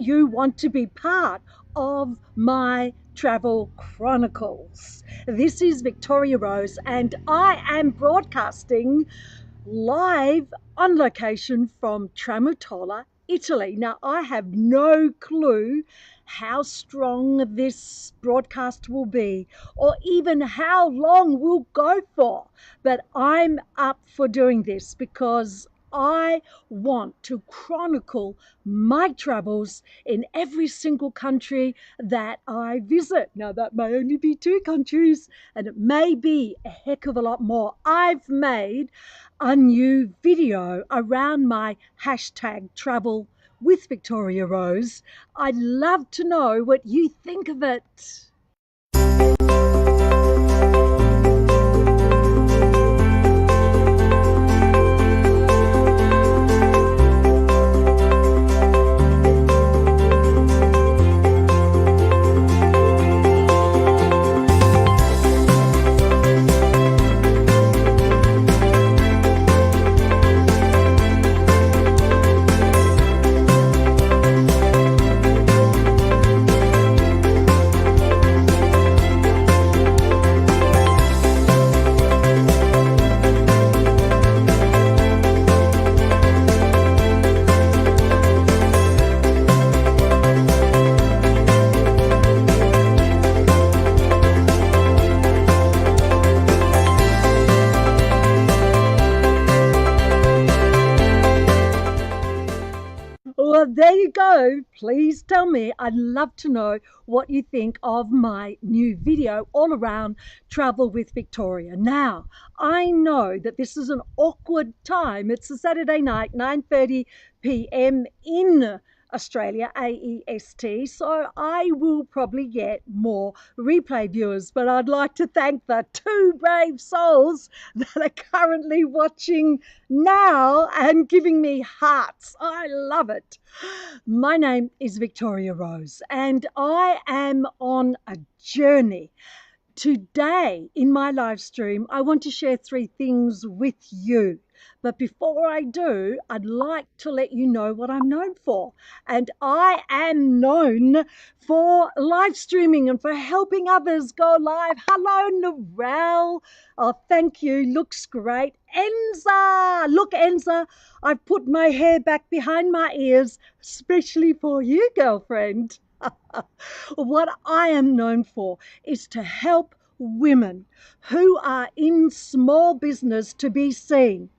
you want to be part of my travel chronicles? This is Victoria Rose, and I am broadcasting live on location from Tramutola, Italy. Now, I have no clue how strong this broadcast will be or even how long we'll go for, but I'm up for doing this because I want to chronicle my travels in every single country that I visit. Now, that may only be 2 countries, and it may be a heck of a lot more. I've made a new video around my hashtag travel with Victoria Rose. I'd love to know what you think of it. Well, there you go. Please tell me. I'd love to know what you think of my new video all around travel with Victoria. Now, I know that this is an awkward time. It's a Saturday night, 9:30 p.m. in Australia, AEST, so I will probably get more replay viewers, but I'd like to thank the 2 brave souls that are currently watching now and giving me hearts. I love it. My name is Victoria Rose, and I am on a journey. Today in my live stream, I want to share 3 things with you. But before I do, I'd like to let you know what I'm known for. And I am known for live streaming and for helping others go live. Hello, Narelle. Oh, thank you. Looks great. Enza. Look, Enza, I've put my hair back behind my ears, especially for you, girlfriend. What I am known for is to help women who are in small business to be seen,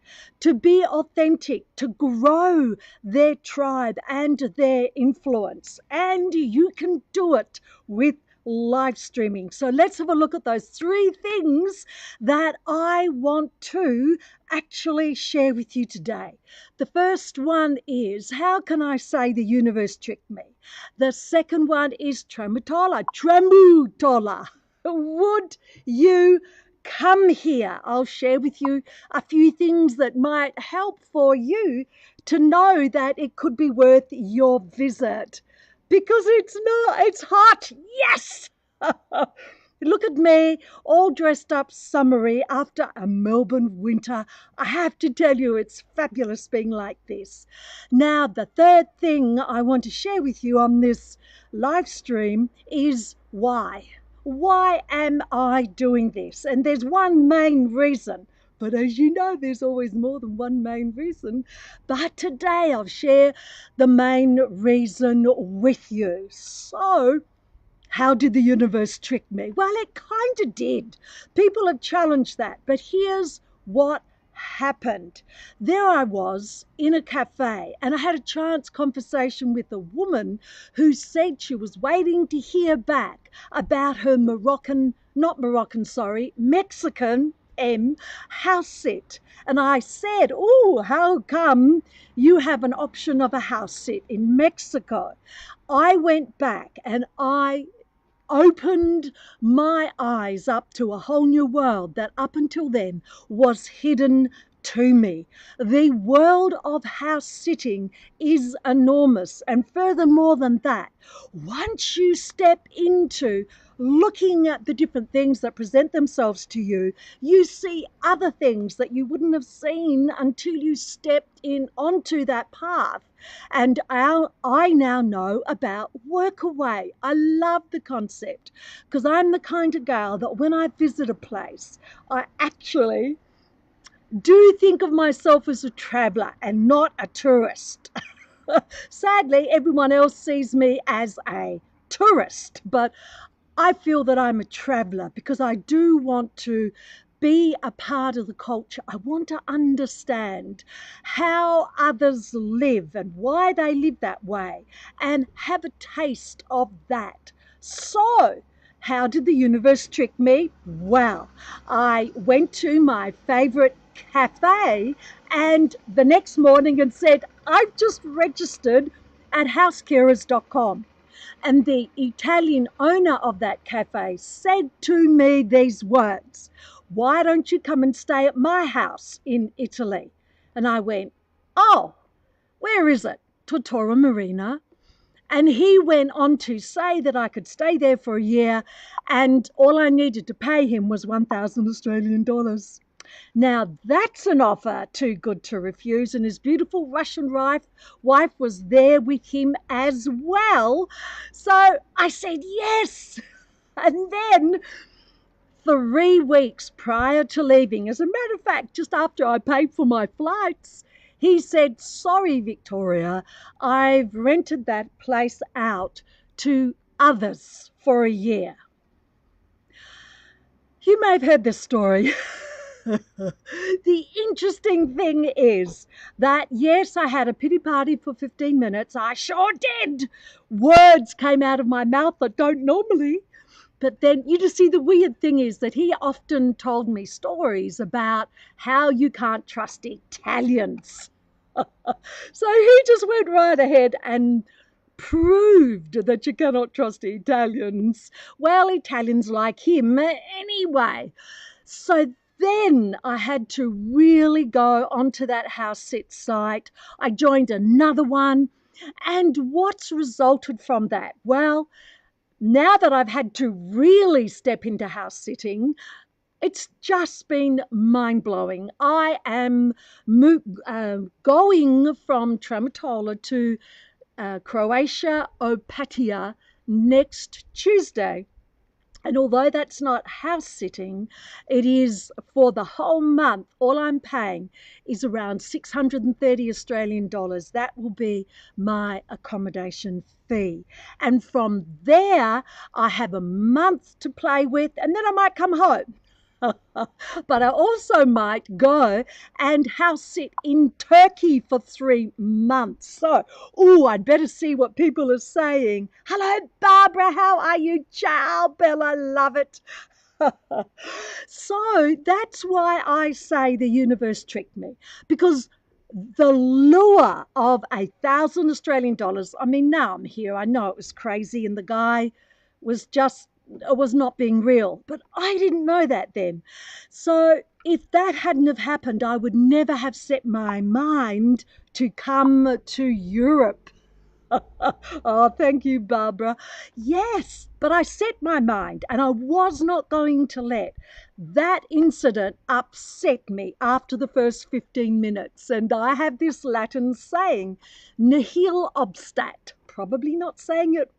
to be authentic, to grow their tribe and their influence. And you can do it with live streaming. So let's have a look at those 3 things that I want to actually share with you today. The first one is, how can I say the universe tricked me? The second one is Tramutola. Would you come here? I'll share with you a few things that might help for you to know that it could be worth your visit. Because it's hot. Yes! Look at me, all dressed up summery after a Melbourne winter. I have to tell you, it's fabulous being like this. Now, the third thing I want to share with you on this live stream is why. Why am I doing this? And there's one main reason. But as you know, there's always more than one main reason. But today I'll share the main reason with you. So, how did the universe trick me? Well, it kind of did. People have challenged that. But here's what happened. There I was in a cafe, and I had a chance conversation with a woman who said she was waiting to hear back about her Mexican house sit. And I said, oh, how come you have an option of a house sit in Mexico? I went back and I opened my eyes up to a whole new world that up until then was hidden to me. The world of house sitting is enormous. And furthermore than that, once you step into looking at the different things that present themselves to you, you see other things that you wouldn't have seen until you stepped in onto that path. And I now know about Workaway. I love the concept because I'm the kind of girl that when I visit a place, I actually do think of myself as a traveller and not a tourist. Sadly, everyone else sees me as a tourist, but I feel that I'm a traveller because I do want to be a part of the culture. I want to understand how others live and why they live that way and have a taste of that. So, how did the universe trick me? Well, I went to my favourite cafe and the next morning and said, I've just registered at housecarers.com. And the Italian owner of that cafe said to me these words, why don't you come and stay at my house in Italy? And I went, oh, where is it? Tortora Marina. And he went on to say that I could stay there for a year and all I needed to pay him was 1,000 Australian dollars. Now that's an offer too good to refuse, and his beautiful Russian wife was there with him as well. So I said yes. And then 3 weeks prior to leaving, as a matter of fact, just after I paid for my flights, he said, sorry, Victoria, I've rented that place out to others for a year. You may have heard this story. The interesting thing is that, yes, I had a pity party for 15 minutes. I sure did. Words came out of my mouth that don't normally. But then you just see the weird thing is that he often told me stories about how you can't trust Italians. So he just went right ahead and proved that you cannot trust Italians. Well, Italians like him anyway. So then I had to really go onto that house sit site. I joined another one. And what's resulted from that? Well, now that I've had to really step into house sitting, it's just been mind-blowing. I am going from Tramutola to Croatia, Opatia next Tuesday. And although that's not house sitting, it is for the whole month. All I'm paying is around 630 Australian dollars. That will be my accommodation fee. And from there, I have a month to play with, and then I might come home. But I also might go and house sit in Turkey for 3 months. So, I'd better see what people are saying. Hello, Barbara. How are you? Ciao, Bella. Love it. So that's why I say the universe tricked me, because the lure of 1,000 Australian dollars. I mean, now I'm here. I know it was crazy, and the guy was not being real, but I didn't know that then. So if that hadn't have happened, I would never have set my mind to come to Europe. Oh, thank you, Barbara. Yes, but I set my mind, and I was not going to let that incident upset me after the first 15 minutes. And I have this Latin saying, nihil obstat, probably not saying it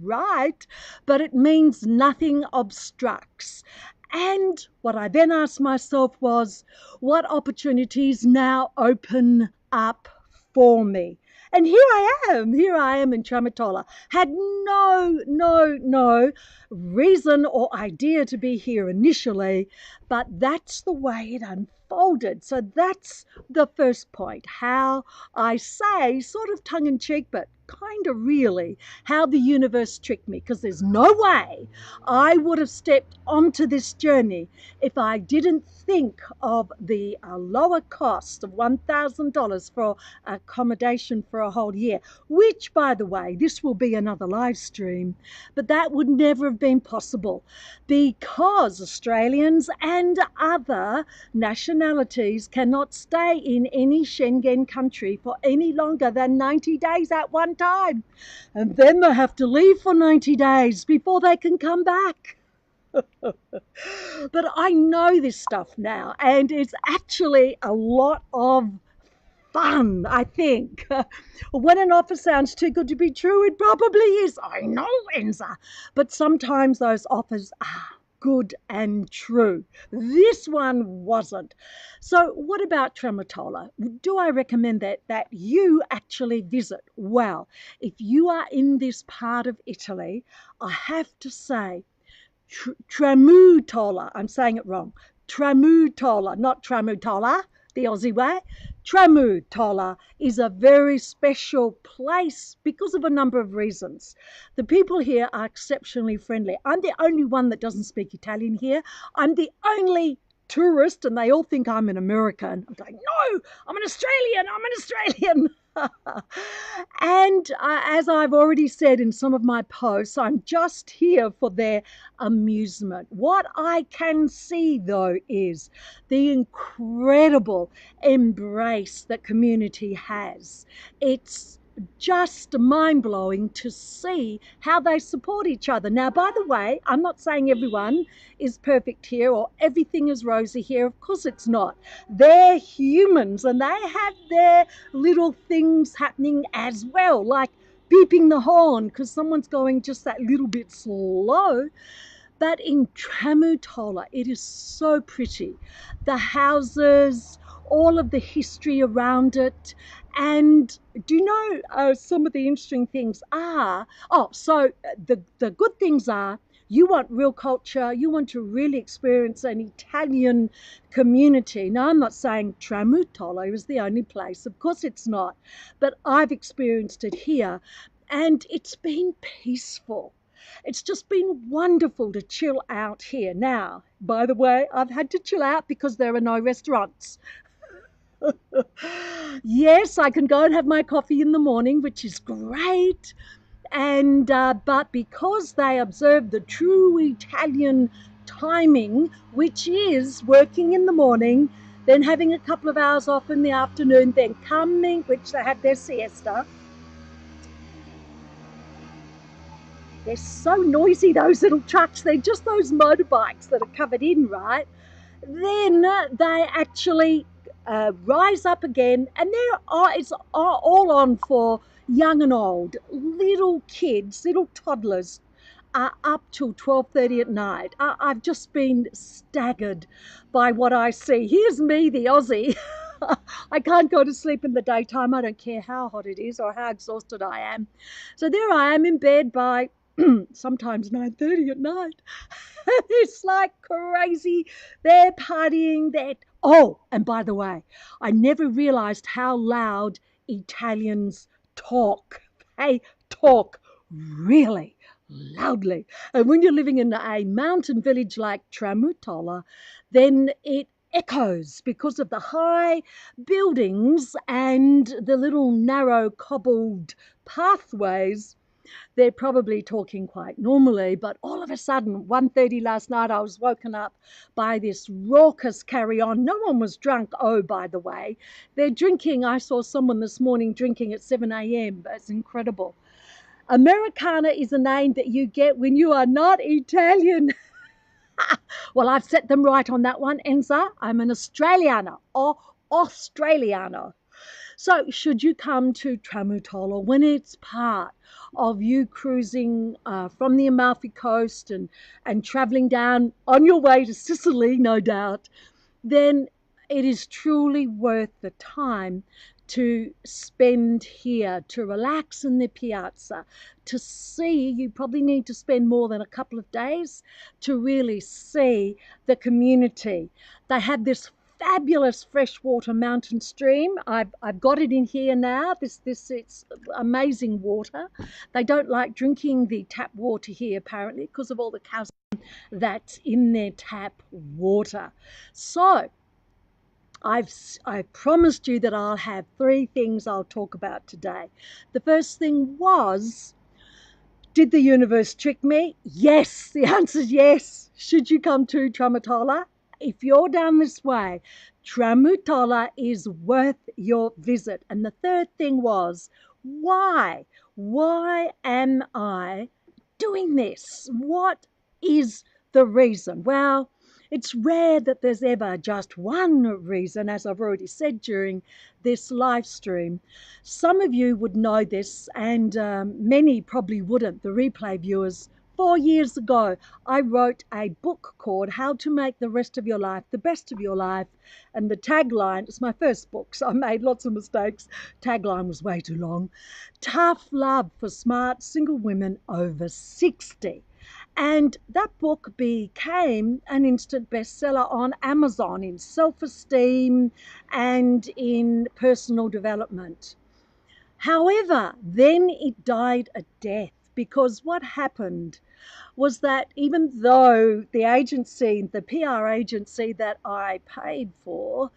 right, but it means nothing obstructs. And what I then asked myself was, what opportunities now open up for me? And here I am in Tramutola. Had no reason or idea to be here initially, but that's the way it unfolded. So that's the first point, how I say, sort of tongue-in-cheek, but kind of really, how the universe tricked me, because there's no way I would have stepped onto this journey if I didn't think of the lower cost of $1,000 for accommodation for a whole year, which, by the way, this will be another live stream, but that would never have been possible because Australians and other nationalities nationalities cannot stay in any Schengen country for any longer than 90 days at one time. And then they have to leave for 90 days before they can come back. But I know this stuff now, and it's actually a lot of fun, I think. When an offer sounds too good to be true, it probably is. I know, Enza. But sometimes those offers are good and true. This one wasn't. So what about Tramutola? Do I recommend that you actually visit? Well, if you are in this part of Italy, I have to say, Tramutola, I'm saying it wrong. Tramutola, not Tramutola, the Aussie way. Tramutola is a very special place because of a number of reasons. The people here are exceptionally friendly. I'm the only one that doesn't speak Italian here. I'm the only tourist, and they all think I'm an American. I'm like, no, I'm an Australian. I'm an Australian. And as I've already said in some of my posts, I'm just here for their amusement. What I can see, though, is the incredible embrace that community has. It's just mind-blowing to see how they support each other. Now, by the way, I'm not saying everyone is perfect here or everything is rosy here. Of course it's not. They're humans and they have their little things happening as well, like beeping the horn because someone's going just that little bit slow. But in Tramutola, it is so pretty. The houses, all of the history around it. And do you know some of the interesting things are? The good things are, you want real culture, you want to really experience an Italian community. Now, I'm not saying Tramutola is the only place. Of course it's not. But I've experienced it here, and it's been peaceful. It's just been wonderful to chill out here. Now, by the way, I've had to chill out because there are no restaurants. Yes, I can go and have my coffee in the morning, which is great. And but because they observe the true Italian timing, which is working in the morning, then having a couple of hours off in the afternoon, then coming, which they have their siesta. They're so noisy, those little trucks. They're just those motorbikes that are covered in, right? Then they actually rise up again, and it's all on for young and old. Little kids, little toddlers are up till 12:30 at night. I've just been staggered by what I see. Here's me, the Aussie. I can't go to sleep in the daytime. I don't care how hot it is or how exhausted I am. So there I am in bed by sometimes 9:30 at night. It's like crazy. They're partying. Oh, and by the way, I never realized how loud Italians talk. They talk really loudly. And when you're living in a mountain village like Tramutola, then it echoes because of the high buildings and the little narrow cobbled pathways. They're probably talking quite normally, but all of a sudden, 1:30 last night, I was woken up by this raucous carry-on. No one was drunk, oh, by the way. They're drinking. I saw someone this morning drinking at 7 a.m. It's incredible. Americana is a name that you get when you are not Italian. Well, I've set them right on that one, Enza. I'm an Australiana or Australiana. So should you come to Tramutola when it's part of you cruising from the Amalfi Coast and traveling down on your way to Sicily, no doubt, then it is truly worth the time to spend here, to relax in the piazza, to see. You probably need to spend more than a couple of days to really see the community. They have this fabulous freshwater mountain stream. I've got it in here now. It's amazing water. They don't like drinking the tap water here apparently because of all the calcium that's in their tap water. So I've promised you that I'll have 3 things I'll talk about today. The first thing was, did the universe trick me? Yes, the answer is yes. Should you come to Tramutola? if you're down this way, Tramutola is worth your visit. And the third thing was, why? Why am I doing this? What is the reason? Well, it's rare that there's ever just one reason, as I've already said during this live stream. Some of you would know this, and many probably wouldn't, the replay viewers. 4 years ago, I wrote a book called How to Make the Rest of Your Life the Best of Your Life. And the tagline, it's my first book, so I made lots of mistakes. Tagline was way too long. Tough Love for Smart Single Women Over 60. And that book became an instant bestseller on Amazon in self-esteem and in personal development. However, then it died a death, because what happened was that even though the agency, the PR agency that I paid for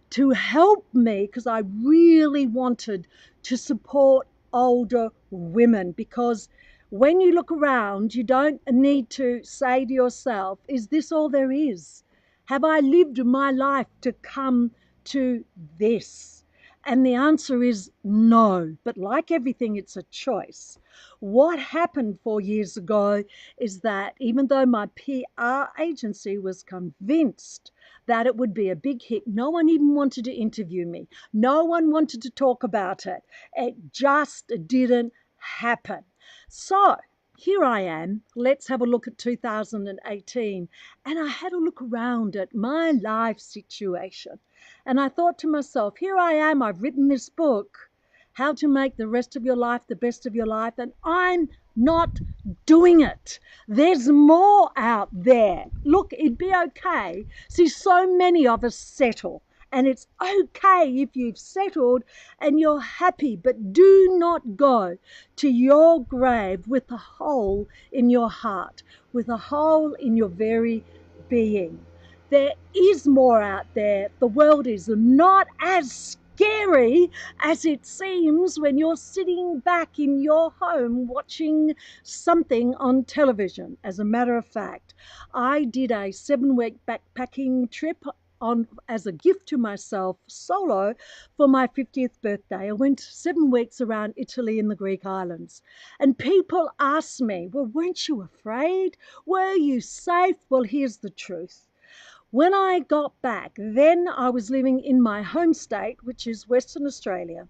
to help me, because I really wanted to support older women, because when you look around, you don't need to say to yourself, is this all there is? Have I lived my life to come to this? And the answer is no. But like everything, it's a choice. What happened 4 years ago is that even though my PR agency was convinced that it would be a big hit, no one even wanted to interview me. No one wanted to talk about it. It just didn't happen. So here I am. Let's have a look at 2018. And I had a look around at my life situation. And I thought to myself, here I am. I've written this book, How to Make the Rest of Your Life the Best of Your Life. And I'm not doing it. There's more out there. Look, it'd be okay. See, so many of us settle. And it's okay if you've settled and you're happy, but do not go to your grave with a hole in your heart, with a hole in your very being. There is more out there. The world is not as scary as it seems when you're sitting back in your home watching something on television. As a matter of fact, I did a 7-week backpacking trip as a gift to myself solo for my 50th birthday. I went 7 weeks around Italy and the Greek islands. And people ask me, well, weren't you afraid? Were you safe? Well, here's the truth. When I got back, then I was living in my home state, which is Western Australia.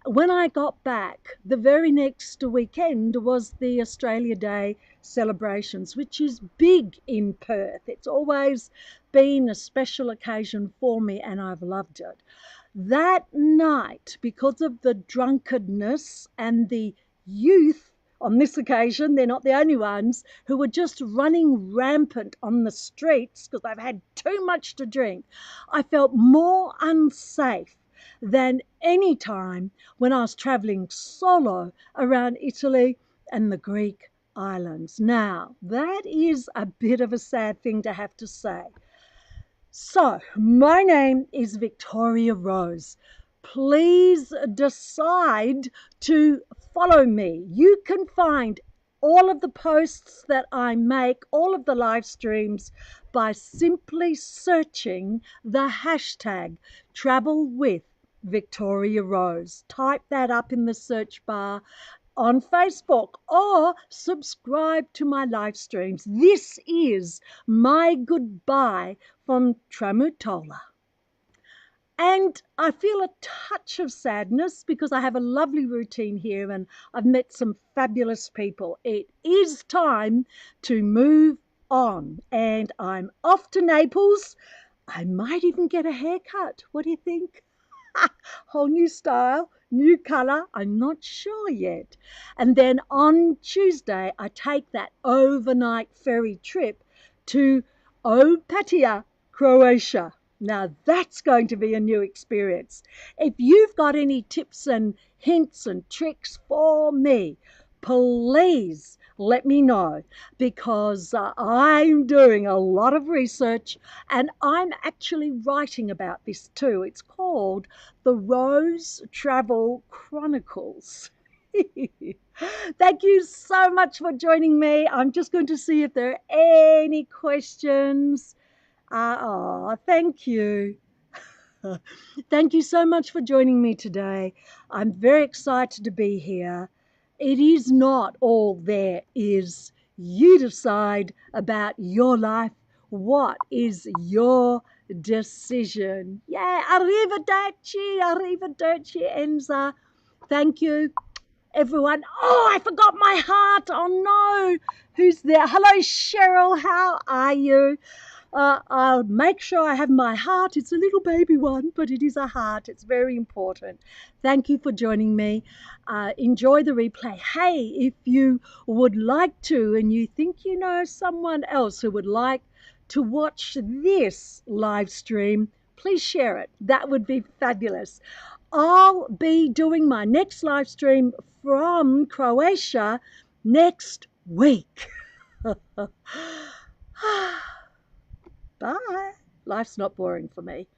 When I got back, the very next weekend was the Australia Day celebrations, which is big in Perth. It's always been a special occasion for me, and I've loved it. That night, because of the drunkenness and the youth, on this occasion, they're not the only ones, who were just running rampant on the streets because they've had too much to drink, I felt more unsafe than any time when I was traveling solo around Italy and the Greek islands. Now, that is a bit of a sad thing to have to say. So, my name is Victoria Rose. Please decide to follow me. You can find all of the posts that I make, all of the live streams, by simply searching the hashtag Travel with Victoria Rose. Type that up in the search bar on Facebook, or subscribe to my live streams. This is my goodbye from Tramutola. And I feel a touch of sadness because I have a lovely routine here and I've met some fabulous people. It is time to move on, and I'm off to Naples. I might even get a haircut. What do you think? Whole new style, new colour, I'm not sure yet. And then on Tuesday, I take that overnight ferry trip to Opatija, Croatia. Now that's going to be a new experience. If you've got any tips and hints and tricks for me, please let me know, because I'm doing a lot of research and I'm actually writing about this too. It's called The Rose Travel Chronicles. Thank you so much for joining me. I'm just going to see if there are any questions. Oh, thank you. Thank you so much for joining me today. I'm very excited to be here. It is not all there is. You decide about your life. What is your decision? Yeah, arrivederci, arrivederci, Enza. Thank you, everyone. Oh, I forgot my heart. Oh no. Who's there? Hello, Cheryl. How are you? I'll make sure I have my heart. It's a little baby one, but it is a heart. It's very important. Thank you for joining me. Enjoy the replay. Hey, if you would like to, and you think you know someone else who would like to watch this live stream, please share it. That would be fabulous. I'll be doing my next live stream from Croatia next week. Bye. Life's not boring for me.